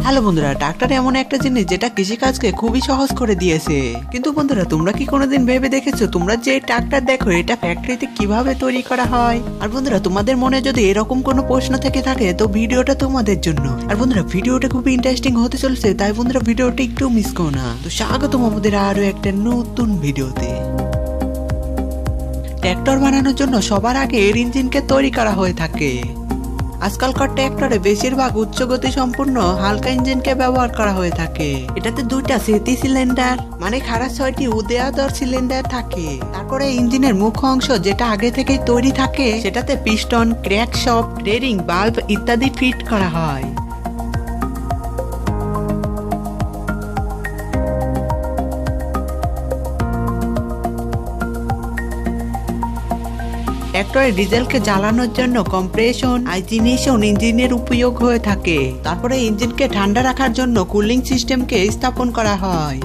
Hello বন্ধুরা, tractor এমন একটা জিনিস যেটা কৃষিকাজকে খুবই সহজ করে দিয়েছে। কিন্তু বন্ধুরা, তোমরা কি কোনোদিন ভেবে দেখেছো তোমরা যে ট্রাক্টর দেখো এটা ফ্যাক্টরিতে কিভাবে তৈরি করা হয়? আর বন্ধুরা, তোমাদের মনে যদি এরকম কোনো প্রশ্ন থেকে থাকে তো ভিডিওটা তোমাদের জন্য। আর বন্ধুরা, ভিডিওটা খুবই ইন্টারেস্টিং হতে চলেছে, তাই বন্ধুরা ভিডিওটা একটু মিস করো না। তো স্বাগতম আমাদের আরো একটা নতুন ভিডিওতে। ট্রাক্টর বানানোর জন্য সবার আগে এর ইঞ্জিনকে তৈরি করা হয়ে থাকে। আজকালকার ট্রাক্টরে বেশিরভাগ উচ্চ গতি সম্পূর্ণ হালকা ইঞ্জিনকে ব্যবহার করা হয়ে থাকে। এটাতে দুইটা সেতি সিলিন্ডার মানে খাড়া 6টি উদয়াদর সিলিন্ডার থাকে। তারপরে ইঞ্জিনের মুখ্য অংশ যেটা আগে থেকেই তৈরি থাকে সেটাতে পিস্টন, ক্র্যাঙ্কশ্যাফট, বেরিং, বাল্ব ইত্যাদি ফিট করা হয়। ট্রাক্টরের ডিজেলকে জ্বালানোর জন্য কম্প্রেশন, আইজিনেশন ইঞ্জিনের উপয়োগ হয়ে থাকে। তারপরে ইঞ্জিনকে ঠান্ডা রাখার জন্য কুলিং সিস্টেমকে স্থাপন করা হয়।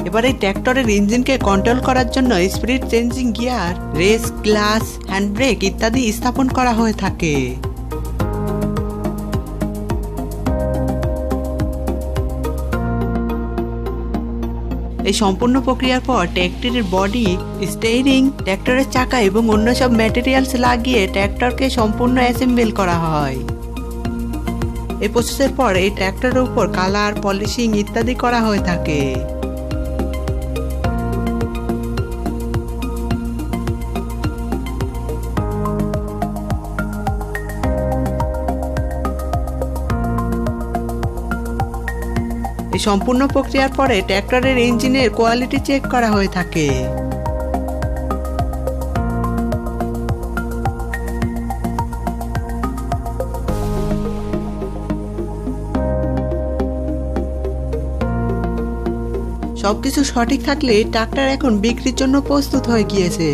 এবারে ট্রাক্টরের ইঞ্জিনকে কন্ট্রোল করার জন্য speed changing gear, race, clutch, hand brake ইত্যাদি স্থাপন করা হয়ে থাকে। এই সম্পূর্ণ প্রক্রিয়ার পর ট্রাক্টরের বডি, স্টিয়ারিং, ট্রাক্টরের চাকা এবং অন্য সব ম্যাটেরিয়ালস লাগিয়ে ট্রাক্টরকে সম্পূর্ণ অ্যাসেম্বল করা হয়। এই প্রসেসের পর এই ট্রাক্টরের উপর কালার, পলিশিং ইত্যাদি করা হয়ে থাকে। এই সম্পূর্ণ প্রক্রিয়ার পরে ট্রাক্টরের ইঞ্জিনের কোয়ালিটি চেক করা হয়ে থাকে। সবকিছু সঠিক থাকলে ট্রাক্টর এখন বিক্রির জন্য প্রস্তুত হয়ে গিয়েছে।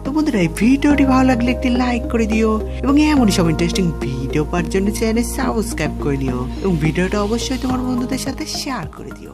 তো বন্ধুরা, এই ভিডিওটি ভালো লাগলে একটি লাইক করে দিও এবং এমনই সব ইন্টারেস্টিং ভিডিও পাওয়ার জন্য চ্যানেল সাবস্ক্রাইব করে নিও এবং ভিডিওটা অবশ্যই তোমার বন্ধুদের সাথে শেয়ার করে দিও।